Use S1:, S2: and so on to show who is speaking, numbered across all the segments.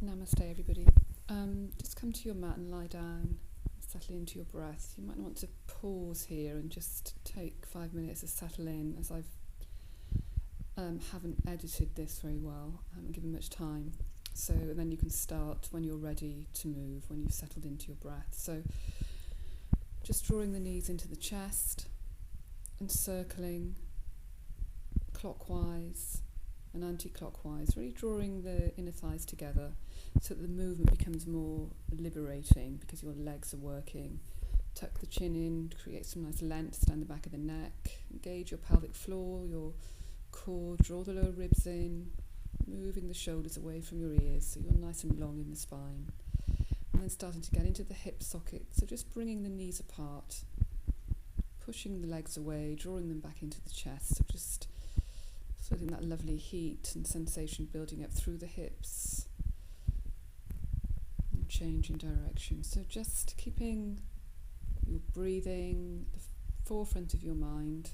S1: Namaste, everybody. Just come to your mat and lie down, settle into your breath. You might want to pause here and just take 5 minutes to settle in, as I haven't edited this very well. I haven't given much time. So then you can start when you're ready to move, when you've settled into your breath. So just drawing the knees into the chest and circling clockwise and anti-clockwise, really drawing the inner thighs together so that the movement becomes more liberating because your legs are working. Tuck the chin in, create some nice length down the back of the neck, engage your pelvic floor, your core, draw the lower ribs in, moving the shoulders away from your ears so you're nice and long in the spine. And then starting to get into the hip socket, so just bringing the knees apart, pushing the legs away, drawing them back into the chest, so just feeling that lovely heat and sensation building up through the hips and changing direction. So just keeping your breathing at the forefront of your mind,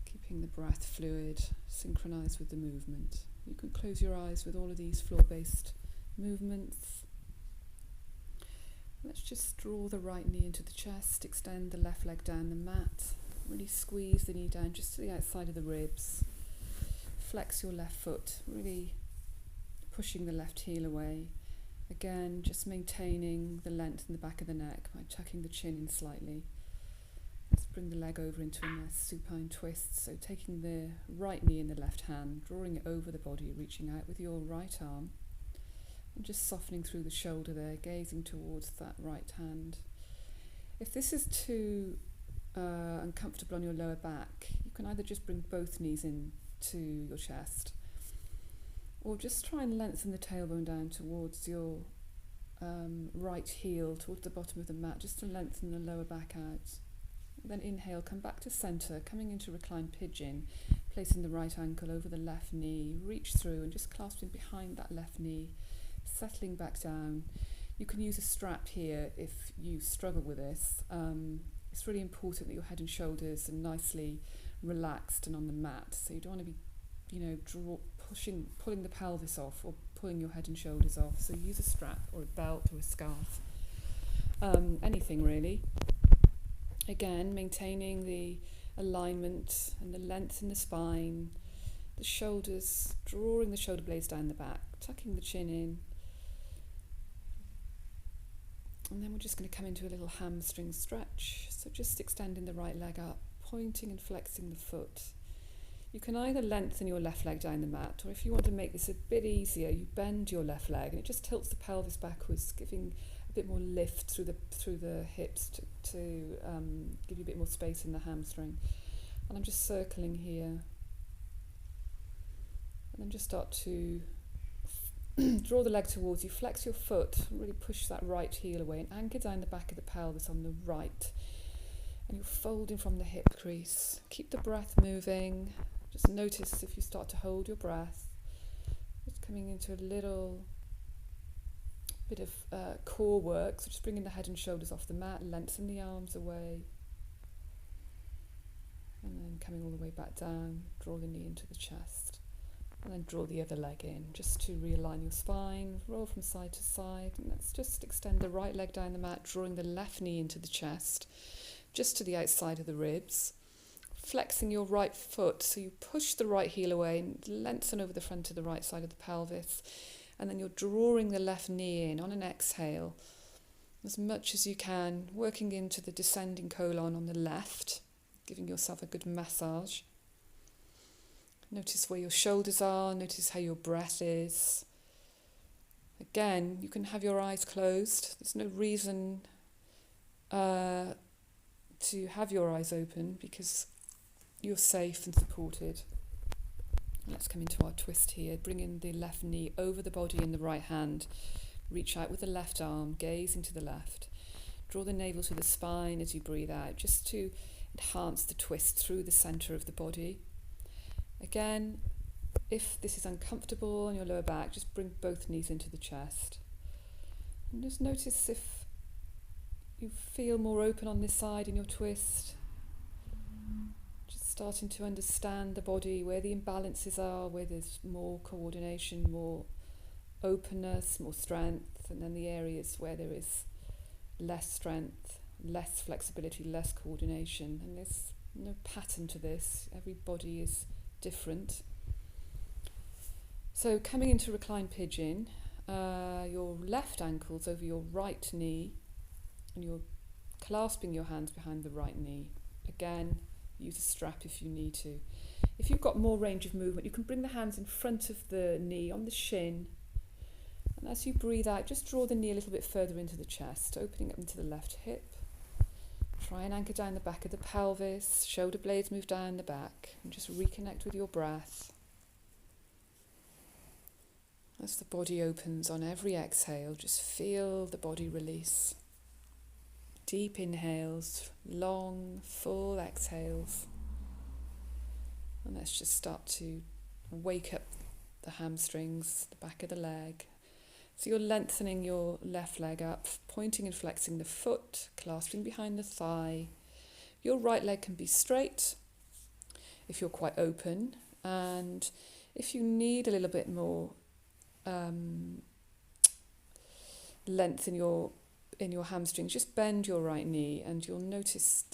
S1: keeping the breath fluid, synchronized with the movement. You can close your eyes with all of these floor-based movements. Let's just draw the right knee into the chest, extend the left leg down the mat. Really squeeze the knee down just to the outside of the ribs. Flex your left foot, really pushing the left heel away. Again, just maintaining the length in the back of the neck by tucking the chin in slightly. Let's bring the leg over into a nice supine twist. So taking the right knee in the left hand, drawing it over the body, reaching out with your right arm, and just softening through the shoulder there, gazing towards that right hand. If this is too uncomfortable on your lower back, you can either just bring both knees in to your chest, or just try and lengthen the tailbone down towards your right heel, towards the bottom of the mat, just to lengthen the lower back out. Then inhale, come back to center, coming into reclined pigeon, placing the right ankle over the left knee, reach through and just clasping behind that left knee, settling back down. You can use a strap here if you struggle with this. It's really important that your head and shoulders are nicely relaxed and on the mat. So you don't want to be, pulling the pelvis off or pulling your head and shoulders off. So use a strap or a belt or a scarf, anything really. Again, maintaining the alignment and the length in the spine, the shoulders, drawing the shoulder blades down the back, tucking the chin in. And then we're just going to come into a little hamstring stretch. So just extending the right leg up, pointing and flexing the foot. You can either lengthen your left leg down the mat, or if you want to make this a bit easier, you bend your left leg and it just tilts the pelvis backwards, giving a bit more lift through the hips to give you a bit more space in the hamstring. And I'm just circling here. And then just start to draw the leg towards you, flex your foot, really push that right heel away and anchor down the back of the pelvis on the right. And you're folding from the hip crease. Keep the breath moving. Just notice if you start to hold your breath. Just coming into a little bit of core work. So just bringing the head and shoulders off the mat, lengthen the arms away. And then coming all the way back down, draw the knee into the chest. And then draw the other leg in, just to realign your spine, roll from side to side. And let's just extend the right leg down the mat, drawing the left knee into the chest, just to the outside of the ribs. Flexing your right foot, so you push the right heel away and lengthen over the front of the right side of the pelvis. And then you're drawing the left knee in on an exhale, as much as you can, working into the descending colon on the left, giving yourself a good massage. Notice where your shoulders are, notice how your breath is. Again, you can have your eyes closed. There's no reason to have your eyes open because you're safe and supported. Let's come into our twist here. Bring in the left knee over the body in the right hand. Reach out with the left arm, gaze into the left. Draw the navel to the spine as you breathe out, just to enhance the twist through the center of the body. Again, if this is uncomfortable on your lower back, just bring both knees into the chest. And just notice if you feel more open on this side in your twist. Just starting to understand the body, where the imbalances are, where there's more coordination, more openness, more strength, and then the areas where there is less strength, less flexibility, less coordination. And there's no pattern to this. Every body is different. So coming into reclined pigeon, your left ankle's over your right knee, and you're clasping your hands behind the right knee. Again, use a strap if you need to. If you've got more range of movement, you can bring the hands in front of the knee on the shin, and as you breathe out, just draw the knee a little bit further into the chest, opening up into the left hip. Try and anchor down the back of the pelvis, shoulder blades move down the back, and just reconnect with your breath. As the body opens on every exhale, just feel the body release. Deep inhales, long, full exhales. And let's just start to wake up the hamstrings, the back of the leg. So you're lengthening your left leg up, pointing and flexing the foot, clasping behind the thigh. Your right leg can be straight if you're quite open, and if you need a little bit more length in your hamstrings, just bend your right knee and you'll notice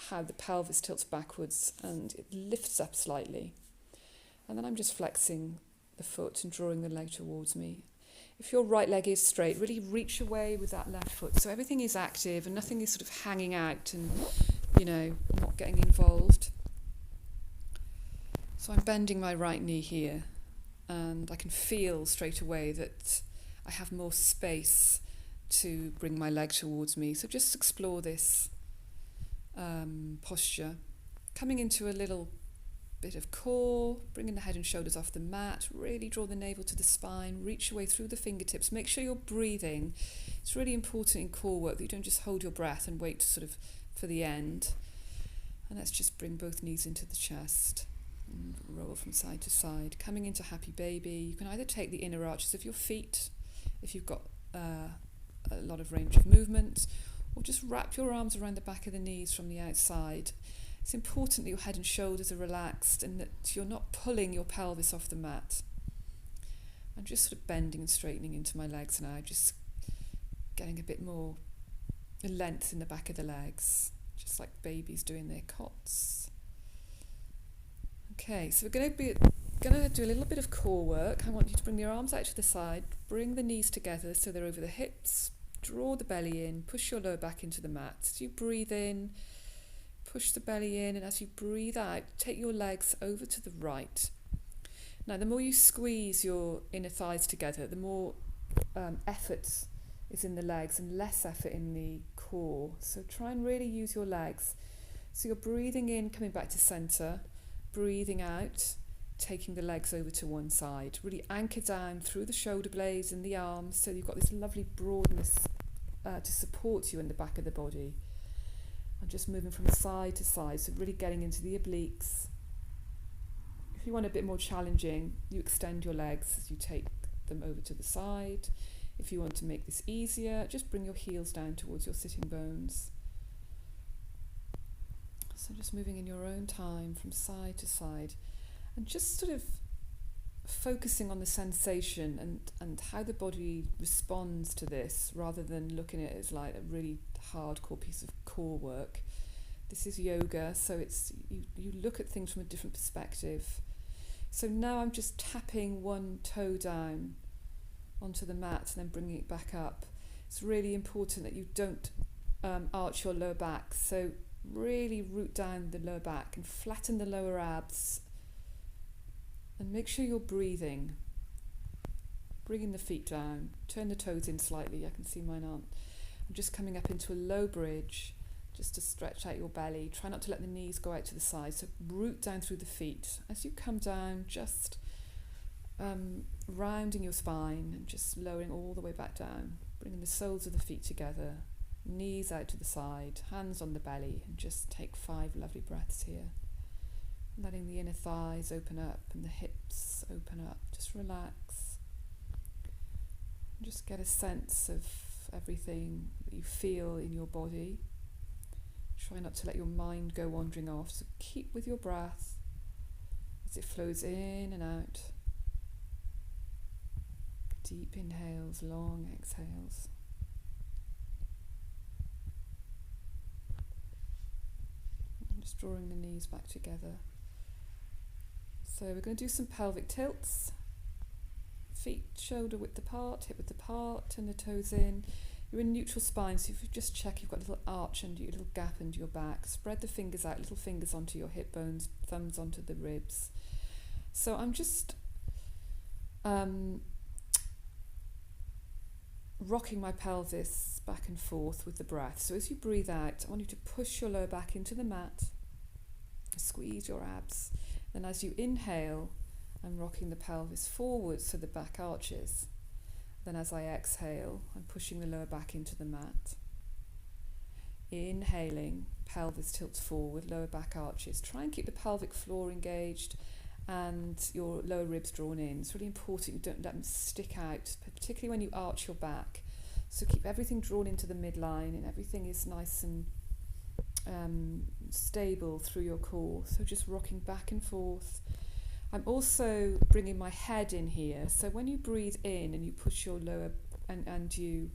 S1: how the pelvis tilts backwards and it lifts up slightly. And then I'm just flexing the foot and drawing the leg towards me. If your right leg is straight, really reach away with that left foot so everything is active and nothing is sort of hanging out and, not getting involved. So I'm bending my right knee here, and I can feel straight away that I have more space to bring my leg towards me. So just explore this posture. Coming into a little bit of core, bringing the head and shoulders off the mat, really draw the navel to the spine, reach away through the fingertips, make sure you're breathing. It's really important in core work that you don't just hold your breath and wait for the end. And let's just bring both knees into the chest and roll from side to side. Coming into happy baby, you can either take the inner arches of your feet if you've got a lot of range of movement, or just wrap your arms around the back of the knees from the outside. It's important that your head and shoulders are relaxed and that you're not pulling your pelvis off the mat. I'm just sort of bending and straightening into my legs now, just getting a bit more length in the back of the legs, just like babies doing their cots. Okay, so we're going to do a little bit of core work. I want you to bring your arms out to the side, bring the knees together so they're over the hips, draw the belly in, push your lower back into the mat. As you breathe in, push the belly in, and as you breathe out, take your legs over to the right. Now, the more you squeeze your inner thighs together, the more effort is in the legs and less effort in the core. So try and really use your legs. So you're breathing in, coming back to centre, breathing out, taking the legs over to one side. Really anchor down through the shoulder blades and the arms so you've got this lovely broadness to support you in the back of the body. I'm just moving from side to side, so really getting into the obliques. If you want a bit more challenging, you extend your legs as you take them over to the side. If you want to make this easier, just bring your heels down towards your sitting bones. So just moving in your own time from side to side, and just sort of focusing on the sensation and how the body responds to this, rather than looking at it as like a really hardcore piece of core work. This is yoga, so it's you look at things from a different perspective. So now I'm just tapping one toe down onto the mat and then bringing it back up. It's really important that you don't arch your lower back, so really root down the lower back and flatten the lower abs. And make sure you're breathing. Bringing the feet down. Turn the toes in slightly. I can see mine aren't. I'm just coming up into a low bridge, just to stretch out your belly. Try not to let the knees go out to the side. So root down through the feet. As you come down, just rounding your spine and just lowering all the way back down. Bringing the soles of the feet together. Knees out to the side. Hands on the belly. And just take 5 lovely breaths here. Letting the inner thighs open up and the hips open up. Just relax. Just get a sense of everything that you feel in your body. Try not to let your mind go wandering off. So keep with your breath as it flows in and out. Deep inhales, long exhales. I'm just drawing the knees back together. So we're going to do some pelvic tilts. Feet shoulder width apart, hip width apart, turn the toes in. You're in neutral spine, so if you just check you've got a little arch under you, a little gap under your back. Spread the fingers out, little fingers onto your hip bones, thumbs onto the ribs. So I'm just rocking my pelvis back and forth with the breath. So as you breathe out, I want you to push your lower back into the mat, squeeze your abs. Then as you inhale, I'm rocking the pelvis forward so the back arches. Then as I exhale, I'm pushing the lower back into the mat. Inhaling, pelvis tilts forward, lower back arches. Try and keep the pelvic floor engaged and your lower ribs drawn in. It's really important you don't let them stick out, particularly when you arch your back. So keep everything drawn into the midline and everything is nice and stable through your core. So just rocking back and forth. I'm also bringing my head in here. So when you breathe in and you push your lower and you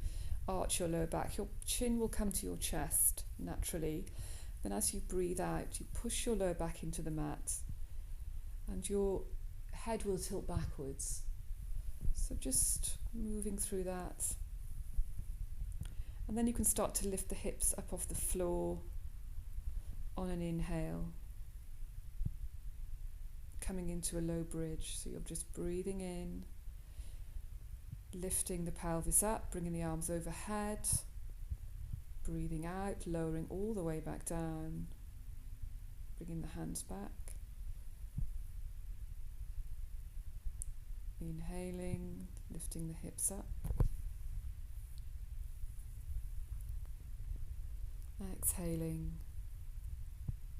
S1: arch your lower back, your chin will come to your chest naturally. Then as you breathe out, you push your lower back into the mat and your head will tilt backwards. So just moving through that. And then you can start to lift the hips up off the floor on an inhale. Coming into a low bridge, so you're just breathing in, lifting the pelvis up, bringing the arms overhead, breathing out, lowering all the way back down, bringing the hands back, inhaling, lifting the hips up, exhaling,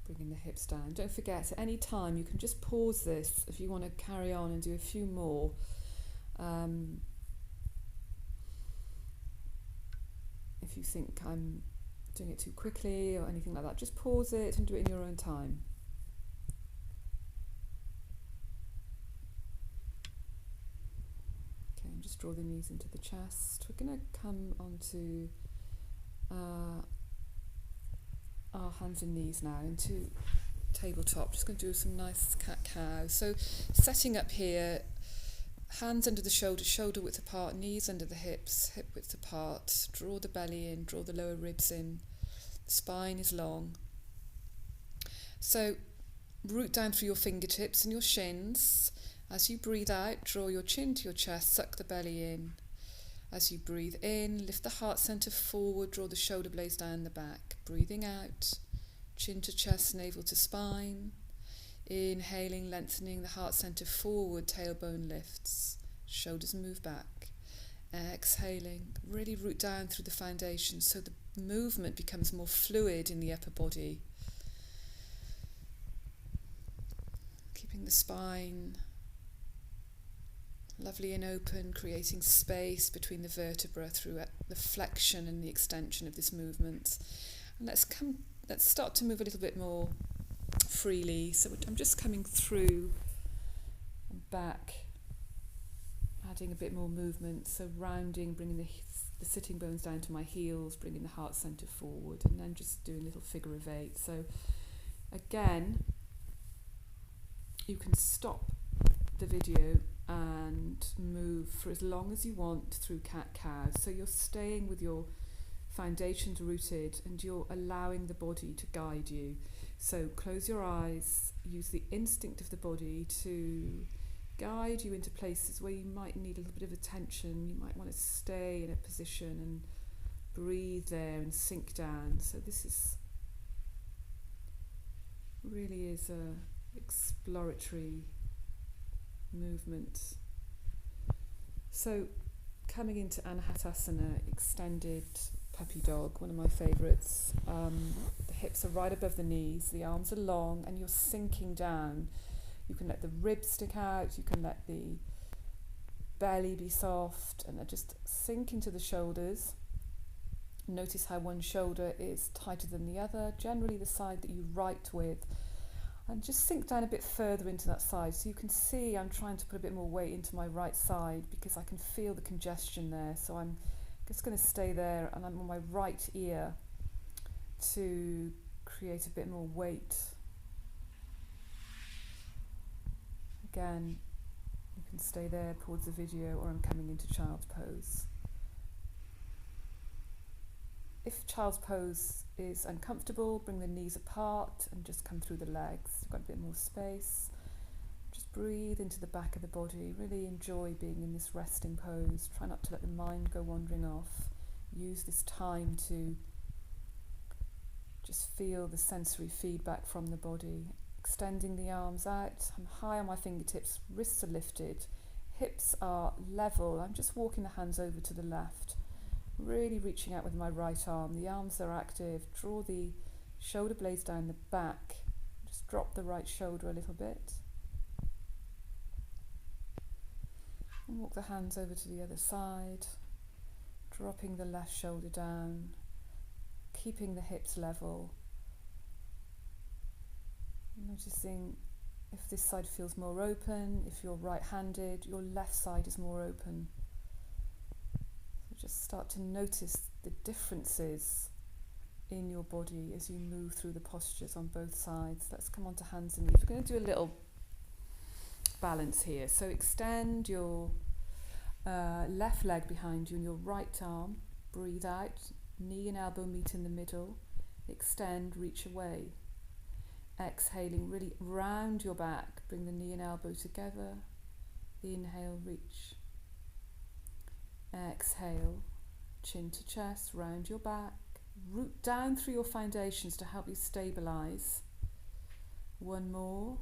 S1: bringing the hips down. Don't forget, at any time you can just pause this if you want to carry on and do a few more. If you think I'm doing it too quickly or anything like that, just pause it and do it in your own time. Okay, and just draw the knees into the chest. We're going to come onto our hands and knees now into tabletop. Just going to do some nice cat-cow. So setting up here, hands under the shoulders, shoulder width apart, knees under the hips, hip width apart. Draw the belly in, draw the lower ribs in. The spine is long. So root down through your fingertips and your shins. As you breathe out, draw your chin to your chest, suck the belly in. As you breathe in, lift the heart centre forward, draw the shoulder blades down the back. Breathing out, chin to chest, navel to spine. Inhaling, lengthening the heart centre forward, tailbone lifts, shoulders move back. Exhaling, really root down through the foundation so the movement becomes more fluid in the upper body. Keeping the spine lovely and open, creating space between the vertebra through the flexion and the extension of this movement. And let's start to move a little bit more freely. So I'm just coming through and back, adding a bit more movement. So rounding, bringing the sitting bones down to my heels, bringing the heart centre forward, and then just doing a little figure of 8. So again, you can stop the video and move for as long as you want through cat-cow. So you're staying with your foundations rooted and you're allowing the body to guide you. So close your eyes, use the instinct of the body to guide you into places where you might need a little bit of attention. You might want to stay in a position and breathe there and sink down. So this really is a exploratory movement. So coming into Anahatasana, extended puppy dog, one of my favourites. The hips are right above the knees, the arms are long, and you're sinking down. You can let the ribs stick out, you can let the belly be soft, and then just sink into the shoulders. Notice how one shoulder is tighter than the other, generally the side that you write with. And just sink down a bit further into that side. So you can see I'm trying to put a bit more weight into my right side because I can feel the congestion there. So I'm just going to stay there, and I'm on my right ear to create a bit more weight. Again, you can stay there, pause the video, or I'm coming into child's pose. If child's pose is uncomfortable, bring the knees apart and just come through the legs. You've got a bit more space. Just breathe into the back of the body. Really enjoy being in this resting pose. Try not to let the mind go wandering off. Use this time to just feel the sensory feedback from the body. Extending the arms out. I'm high on my fingertips, wrists are lifted, hips are level. I'm just walking the hands over to the left. Really reaching out with my right arm. The arms are active. Draw the shoulder blades down the back. Just drop the right shoulder a little bit. And walk the hands over to the other side. Dropping the left shoulder down. Keeping the hips level. Noticing if this side feels more open. If you're right-handed, your left side is more open. Just start to notice the differences in your body as you move through the postures on both sides. Let's come on to hands and knees. We're going to do a little balance here. So extend your left leg behind you and your right arm. Breathe out. Knee and elbow meet in the middle. Extend, reach away. Exhaling, really round your back. Bring the knee and elbow together. Inhale, reach. Exhale, chin to chest, round your back, root down through your foundations to help you stabilize. One more,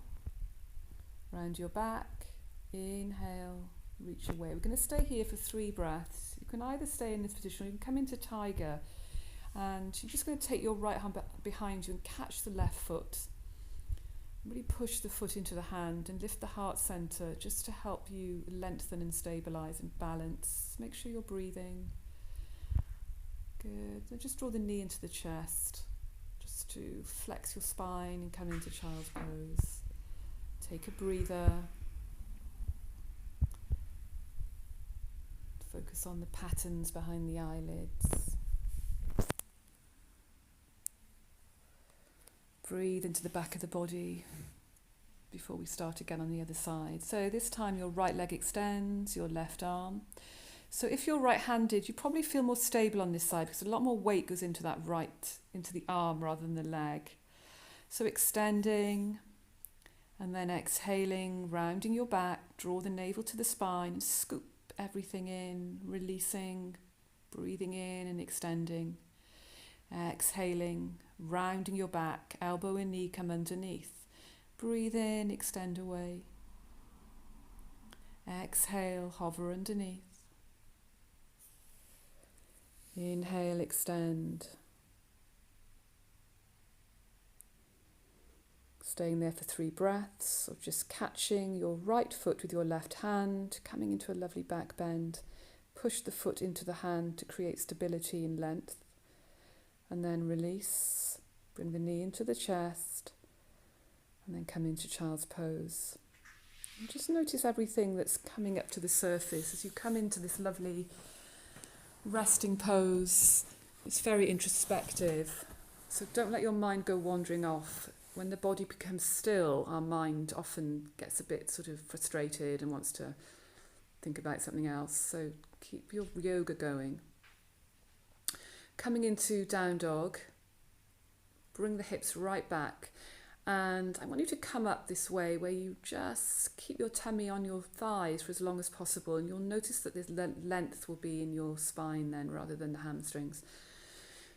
S1: round your back, inhale, reach away. We're going to stay here for 3 breaths. You can either stay in this position or you can come into tiger, and you're just going to take your right hand behind you and catch the left foot. Really push the foot into the hand and lift the heart center just to help you lengthen and stabilize and balance. Make sure you're breathing. Good. And just draw the knee into the chest just to flex your spine and come into child's pose. Take a breather. Focus on the patterns behind the eyelids. Breathe into the back of the body before we start again on the other side. So this time your right leg extends, your left arm. So if you're right-handed, you probably feel more stable on this side because a lot more weight goes into that into the arm rather than the leg. So extending and then exhaling, rounding your back, draw the navel to the spine, and scoop everything in, releasing, breathing in and extending. Exhaling, rounding your back, elbow and knee come underneath. Breathe in, extend away. Exhale, hover underneath. Inhale, extend. Staying there for 3 breaths, or just catching your right foot with your left hand, coming into a lovely back bend. Push the foot into the hand to create stability and length. And then release, bring the knee into the chest, and then come into child's pose. And just notice everything that's coming up to the surface as you come into this lovely resting pose. It's very introspective, so don't let your mind go wandering off. When the body becomes still, our mind often gets a bit sort of frustrated and wants to think about something else, so keep your yoga going. Coming into down dog, bring the hips right back, and I want you to come up this way where you just keep your tummy on your thighs for as long as possible, and you'll notice that this length will be in your spine then rather than the hamstrings.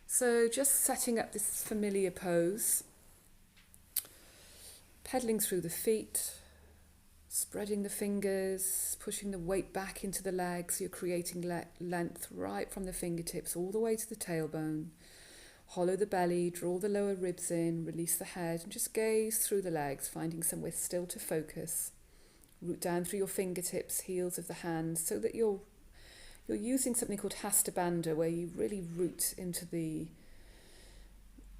S1: So just setting up this familiar pose, pedaling through the feet, spreading the fingers, pushing the weight back into the legs. You're creating length right from the fingertips all the way to the tailbone. Hollow the belly, draw the lower ribs in, release the head, and just gaze through the legs, finding somewhere still to focus. Root down through your fingertips, heels of the hands, so that you're using something called hatha, where you really root into the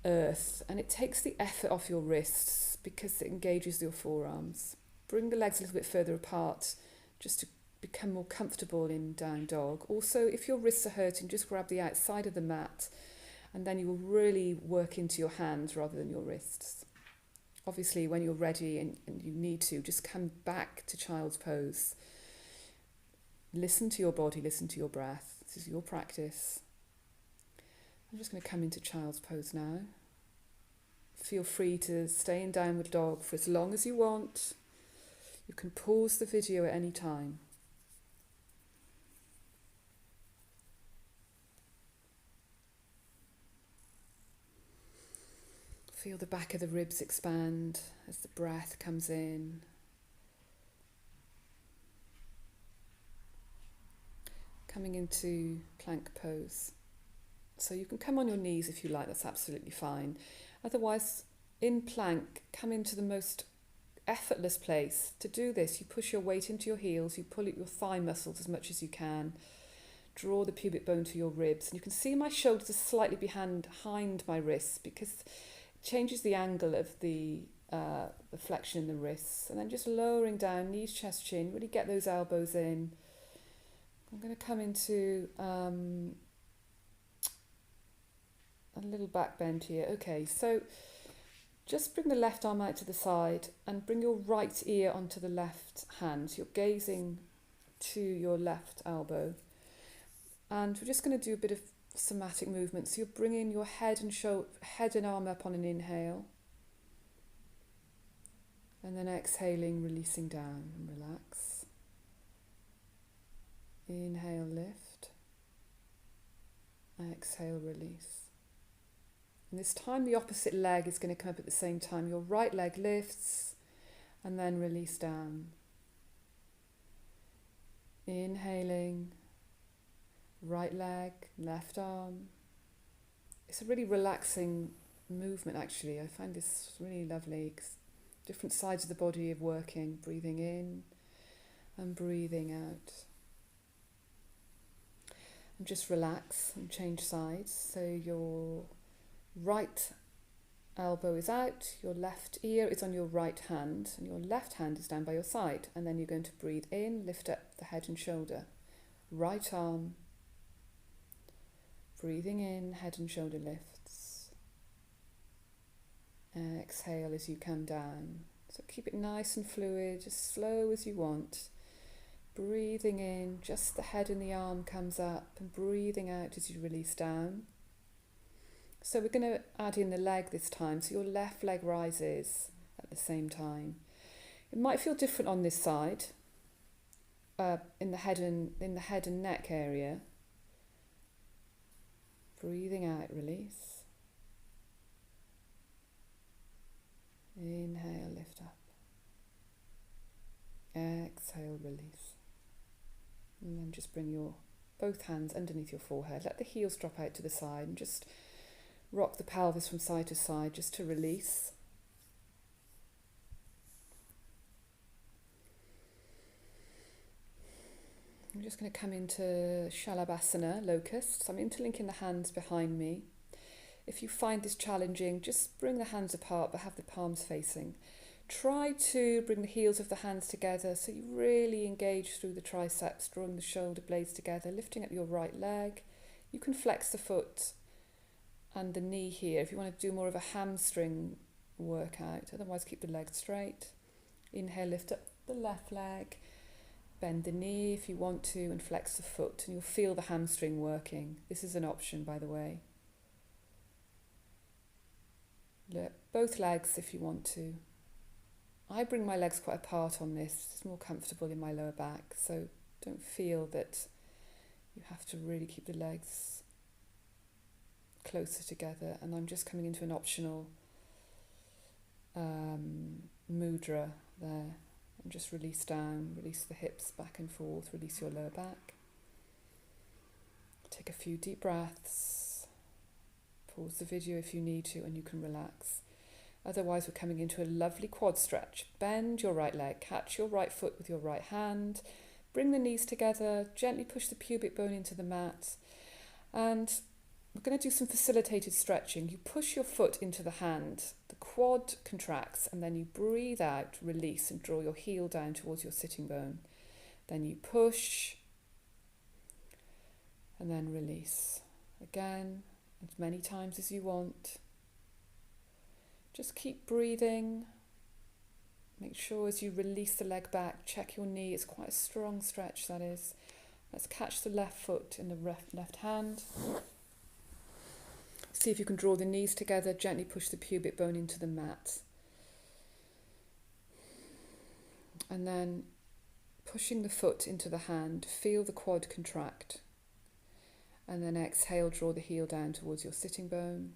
S1: earth, and it takes the effort off your wrists because it engages your forearms. Bring the legs a little bit further apart just to become more comfortable in down dog. Also, if your wrists are hurting, just grab the outside of the mat, and then you will really work into your hands rather than your wrists. Obviously, when you're ready and you need to, just come back to child's pose. Listen to your body, listen to your breath. This is your practice. I'm just going to come into child's pose now. Feel free to stay in downward dog for as long as you want. You can pause the video at any time. Feel the back of the ribs expand as the breath comes in. Coming into plank pose. So you can come on your knees if you like, that's absolutely fine. Otherwise, in plank, come into the most effortless place. To do this, you push your weight into your heels, you pull at your thigh muscles as much as you can. Draw the pubic bone to your ribs. And you can see my shoulders are slightly behind my wrists because it changes the angle of the flexion in the wrists. And then just lowering down, knees, chest, chin, really get those elbows in. I'm going to come into a little back bend here. Okay, so just bring the left arm out to the side and bring your right ear onto the left hand. So you're gazing to your left elbow. And we're just going to do a bit of somatic movement. So you're bringing your head and arm up on an inhale. And then exhaling, releasing down and relax. Inhale, lift. Exhale, release. And this time the opposite leg is going to come up at the same time. Your right leg lifts and then release down. Inhaling, right leg, left arm. It's a really relaxing movement actually. I find this really lovely. Different sides of the body are working. Breathing in and breathing out. And just relax and change sides. So your right elbow is out, your left ear is on your right hand, and your left hand is down by your side. And then you're going to breathe in, lift up the head and shoulder. Right arm, breathing in, head and shoulder lifts. Exhale as you come down. So keep it nice and fluid, as slow as you want. Breathing in, just the head and the arm comes up, and breathing out as you release down. So we're going to add in the leg this time, so your left leg rises at the same time. It might feel different on this side, in the head and neck area. Breathing out, release. Inhale, lift up. Exhale, release. And then just bring your both hands underneath your forehead. Let the heels drop out to the side and just rock the pelvis from side to side just to release. I'm just going to come into Shalabhasana, locust. So I'm interlinking the hands behind me. If you find this challenging, just bring the hands apart but have the palms facing. Try to bring the heels of the hands together so you really engage through the triceps, drawing the shoulder blades together, lifting up your right leg. You can flex the foot and the knee here if you want to do more of a hamstring workout. Otherwise, keep the legs straight. Inhale, lift up the left leg. Bend the knee if you want to and flex the foot, and you'll feel the hamstring working. This is an option, by the way. Both legs if you want to. I bring my legs quite apart on this. It's more comfortable in my lower back, so don't feel that you have to really keep the legs closer together. And I'm just coming into an optional mudra there. And just release down, release the hips back and forth, release your lower back. Take a few deep breaths. Pause the video if you need to and you can relax. Otherwise, we're coming into a lovely quad stretch. Bend your right leg, catch your right foot with your right hand, bring the knees together, gently push the pubic bone into the mat. And we're going to do some facilitated stretching. You push your foot into the hand, the quad contracts, and then you breathe out, release, and draw your heel down towards your sitting bone. Then you push, and then release. Again, as many times as you want. Just keep breathing. Make sure as you release the leg back, check your knee. It's quite a strong stretch, that is. Let's catch the left foot in the left hand. See if you can draw the knees together. Gently push the pubic bone into the mat. And then pushing the foot into the hand, feel the quad contract. And then exhale, draw the heel down towards your sitting bone.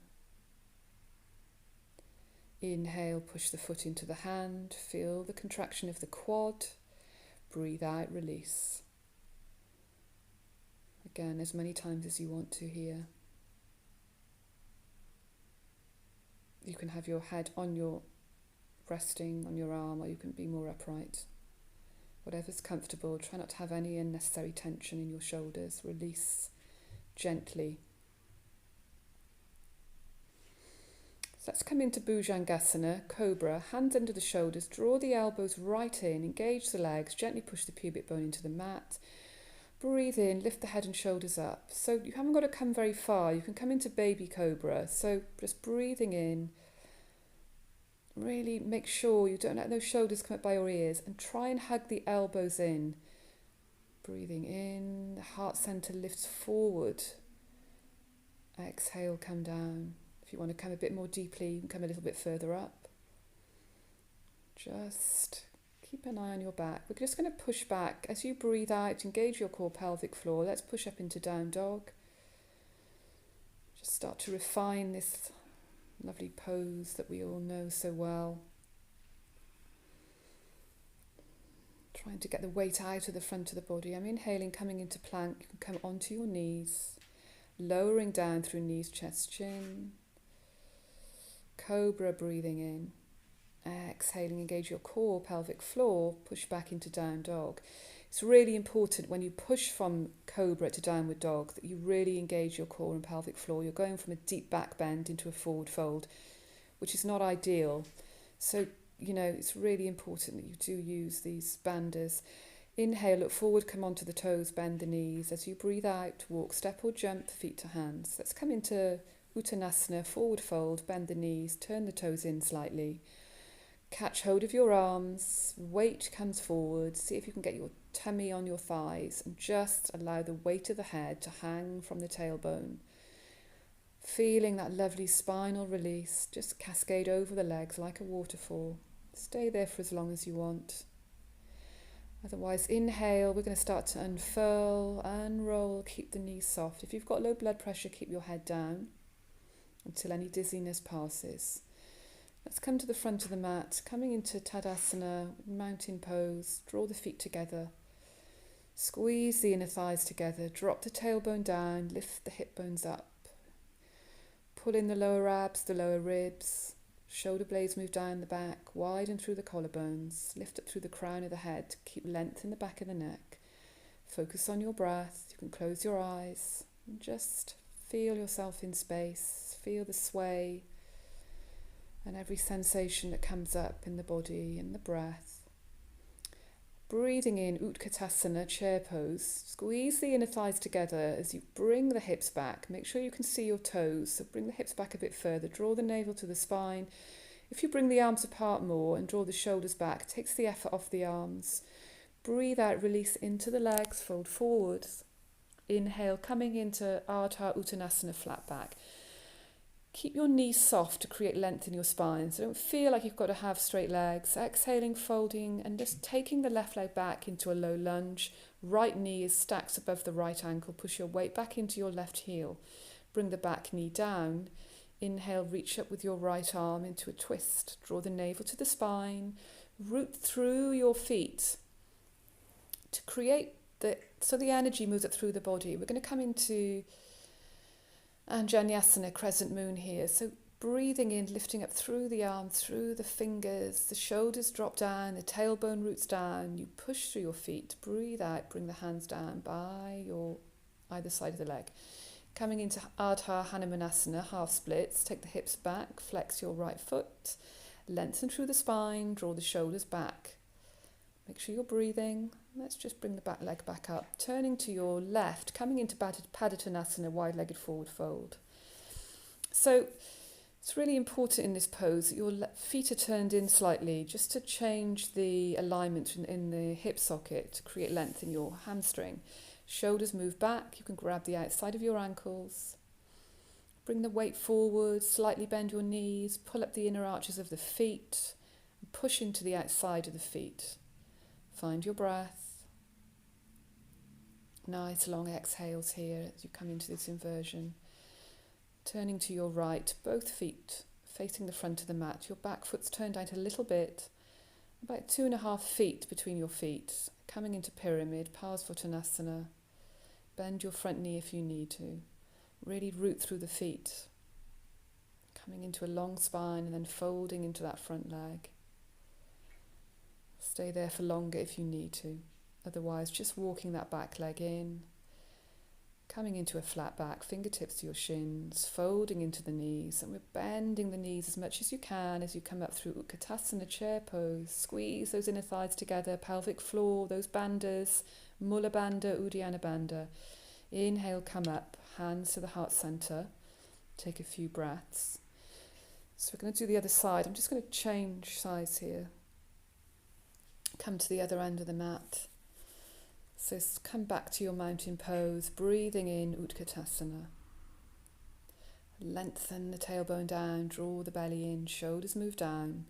S1: Inhale, push the foot into the hand, feel the contraction of the quad. Breathe out, release. Again, as many times as you want to here. You can have your head on your resting on your arm, or you can be more upright. Whatever's comfortable. Try not to have any unnecessary tension in your shoulders. Release gently. So let's come into Bhujangasana, Cobra, hands under the shoulders, draw the elbows right in, engage the legs, gently push the pubic bone into the mat. Breathe in, lift the head and shoulders up. So you haven't got to come very far, you can come into Baby Cobra. So just breathing in, really make sure you don't let those shoulders come up by your ears, and try and hug the elbows in. Breathing in, the heart center lifts forward. Exhale, come down. If you want to come a bit more deeply, you can come a little bit further up. Just keep an eye on your back. We're just going to push back. As you breathe out, engage your core pelvic floor. Let's push up into down dog. Just start to refine this lovely pose that we all know so well. Trying to get the weight out of the front of the body. I'm inhaling, coming into plank. You can come onto your knees. Lowering down through knees, chest, chin. Cobra, breathing in. Exhaling, engage your core, pelvic floor, push back into down dog. It's really important when you push from Cobra to downward dog that you really engage your core and pelvic floor. You're going from a deep back bend into a forward fold, which is not ideal. So, it's really important that you do use these banders. Inhale, look forward, come onto the toes, bend the knees. As you breathe out, walk, step or jump, feet to hands. Let's come into Uttanasana, forward fold, bend the knees, turn the toes in slightly. Catch hold of your arms, weight comes forward. See if you can get your tummy on your thighs and just allow the weight of the head to hang from the tailbone. Feeling that lovely spinal release, just cascade over the legs like a waterfall. Stay there for as long as you want. Otherwise, inhale, we're going to start to unfurl, unroll, keep the knees soft. If you've got low blood pressure, keep your head down until any dizziness passes. Let's come to the front of the mat, coming into Tadasana, mountain pose. Draw the feet together. Squeeze the inner thighs together. Drop the tailbone down, lift the hip bones up. Pull in the lower abs, the lower ribs. Shoulder blades move down the back, widen through the collarbones. Lift up through the crown of the head. Keep length in the back of the neck. Focus on your breath. You can close your eyes and just feel yourself in space. Feel the sway and every sensation that comes up in the body and the breath. Breathing in Utkatasana, chair pose. Squeeze the inner thighs together as you bring the hips back. Make sure you can see your toes, so bring the hips back a bit further. Draw the navel to the spine. If you bring the arms apart more and draw the shoulders back, it takes the effort off the arms. Breathe out, release into the legs, fold forwards. Inhale, coming into Ardha Uttanasana, flat back. Keep your knees soft to create length in your spine, so don't feel like you've got to have straight legs. Exhaling, folding, and just taking the left leg back into a low lunge. Right knee is stacked above the right ankle. Push your weight back into your left heel. Bring the back knee down. Inhale, reach up with your right arm into a twist. Draw the navel to the spine. Root through your feet to create so the energy moves up through the body. We're going to come into Anjanyasana, crescent moon here. So breathing in, lifting up through the arms, through the fingers, the shoulders drop down, the tailbone roots down. You push through your feet. Breathe out, bring the hands down by your either side of the leg. Coming into Ardha Hanumanasana, half splits, take the hips back, flex your right foot, lengthen through the spine, draw the shoulders back. Make sure you're breathing. Let's just bring the back leg back up. Turning to your left, coming into Padottanasana, wide-legged forward fold. So it's really important in this pose that your feet are turned in slightly, just to change the alignment in the hip socket to create length in your hamstring. Shoulders move back. You can grab the outside of your ankles. Bring the weight forward, slightly bend your knees, pull up the inner arches of the feet, and push into the outside of the feet. Find your breath. Nice long exhales here as you come into this inversion. Turning to your right, both feet facing the front of the mat. Your back foot's turned out a little bit, about 2.5 feet between your feet. Coming into pyramid, Parsvottanasana. Bend your front knee if you need to. Really root through the feet. Coming into a long spine and then folding into that front leg. Stay there for longer if you need to. Otherwise, just walking that back leg in. Coming into a flat back, fingertips to your shins, folding into the knees, and we're bending the knees as much as you can as you come up through Utkatasana, chair pose. Squeeze those inner thighs together, pelvic floor, those bandhas, Mula Bandha, Uddiyana Bandha. Inhale, come up, hands to the heart center. Take a few breaths. So we're going to do the other side. I'm just going to change sides here. Come to the other end of the mat. So come back to your mountain pose, breathing in Utkatasana. Lengthen the tailbone down, draw the belly in, shoulders move down.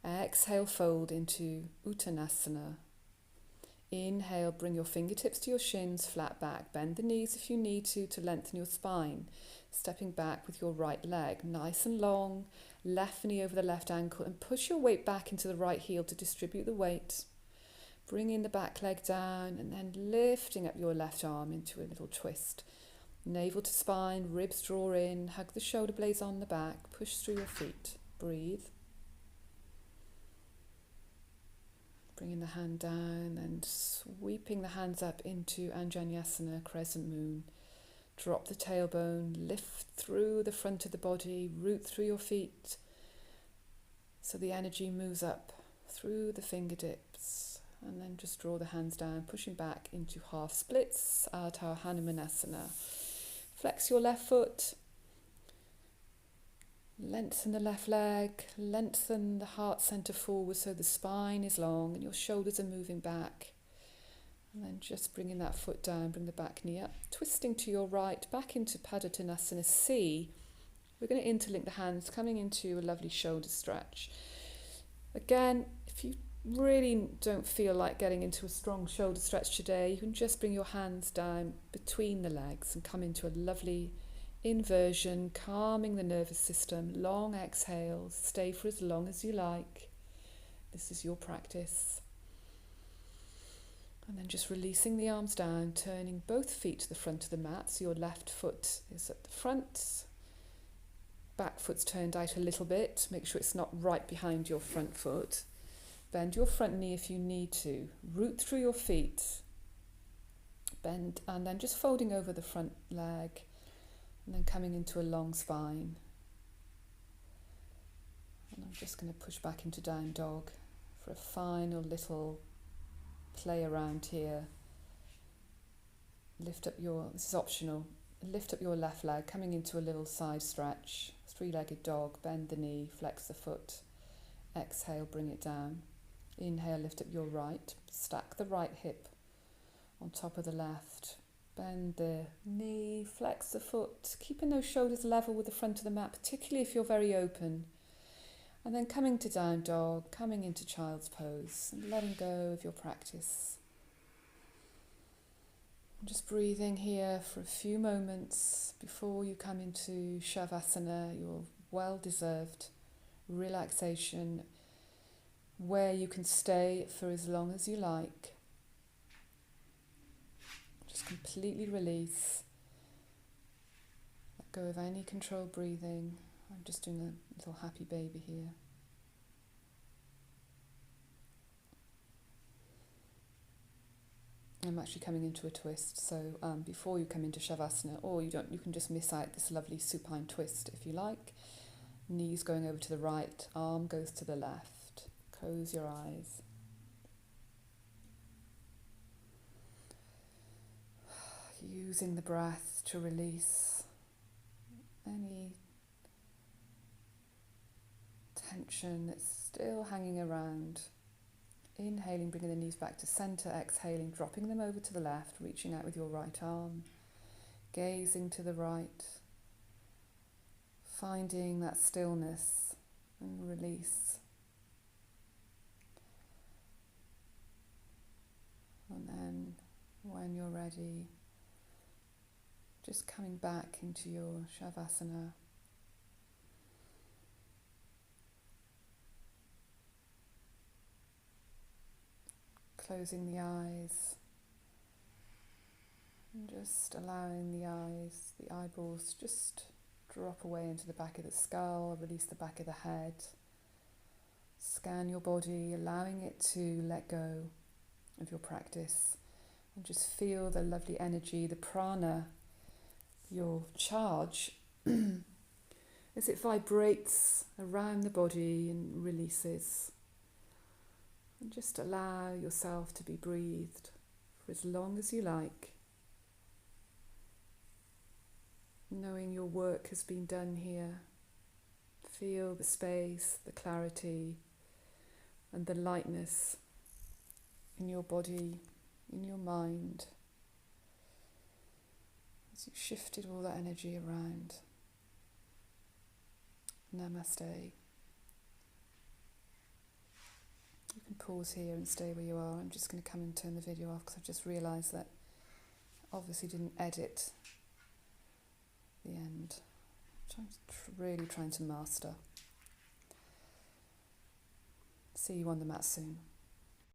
S1: Exhale, fold into Uttanasana. Inhale, bring your fingertips to your shins, flat back. Bend the knees if you need to lengthen your spine. Stepping back with your right leg, nice and long. Left knee over the left ankle and push your weight back into the right heel to distribute the weight. Bringing the back leg down and then lifting up your left arm into a little twist. Navel to spine, ribs draw in, hug the shoulder blades on the back, push through your feet. Breathe. Bringing the hand down and sweeping the hands up into Anjaneyasana, crescent moon. Drop the tailbone, lift through the front of the body, root through your feet. So the energy moves up through the fingertips. And then just draw the hands down, pushing back into half splits, Ardha Hanumanasana. Flex your left foot. Lengthen the left leg, lengthen the heart center forward so the spine is long and your shoulders are moving back. And then just bringing that foot down, bring the back knee up, twisting to your right, back into Padottanasana C. We're going to interlink the hands, coming into a lovely shoulder stretch. Again, if you really don't feel like getting into a strong shoulder stretch today, you can just bring your hands down between the legs and come into a lovely inversion, calming the nervous system. Long exhales, stay for as long as you like. This is your practice. And then just releasing the arms down, turning both feet to the front of the mat. So your left foot is at the front, back foot's turned out a little bit. Make sure it's not right behind your front foot. Bend your front knee if you need to. Root through your feet. Bend and then just folding over the front leg and then coming into a long spine. And I'm just going to push back into down dog for a final little play around here. Lift up your, this is optional, lift up your left leg, coming into a little side stretch. Three-legged dog, bend the knee, flex the foot. Exhale, bring it down. Inhale, lift up your right, stack the right hip on top of the left. Bend the knee, flex the foot, keeping those shoulders level with the front of the mat, particularly if you're very open. And then coming to down dog, coming into child's pose, and letting go of your practice. Just breathing here for a few moments before you come into Shavasana, your well-deserved relaxation, where you can stay for as long as you like. Just completely release. Let go of any controlled breathing. I'm just doing a little happy baby here. I'm actually coming into a twist, so before you come into Shavasana, or you can just miss out this lovely supine twist if you like. Knees going over to the right, arm goes to the left. Close your eyes. Using the breath to release any tension that's still hanging around. Inhaling, bringing the knees back to center. Exhaling, dropping them over to the left, reaching out with your right arm. Gazing to the right. Finding that stillness and release. And then, when you're ready, just coming back into your Shavasana. Closing the eyes and just allowing the eyes, the eyeballs, just drop away into the back of the skull, release the back of the head. Scan your body, allowing it to let go of your practice, and just feel the lovely energy, the prana, your charge, as it vibrates around the body and releases. And just allow yourself to be breathed for as long as you like, knowing your work has been done here. Feel the space, the clarity, and the lightness in your body, in your mind, as you shifted all that energy around. Namaste. You can pause here and stay where you are. I'm just going to come and turn the video off because I've just realised that I obviously didn't edit the end, which I'm really trying to master. See you on the mat soon.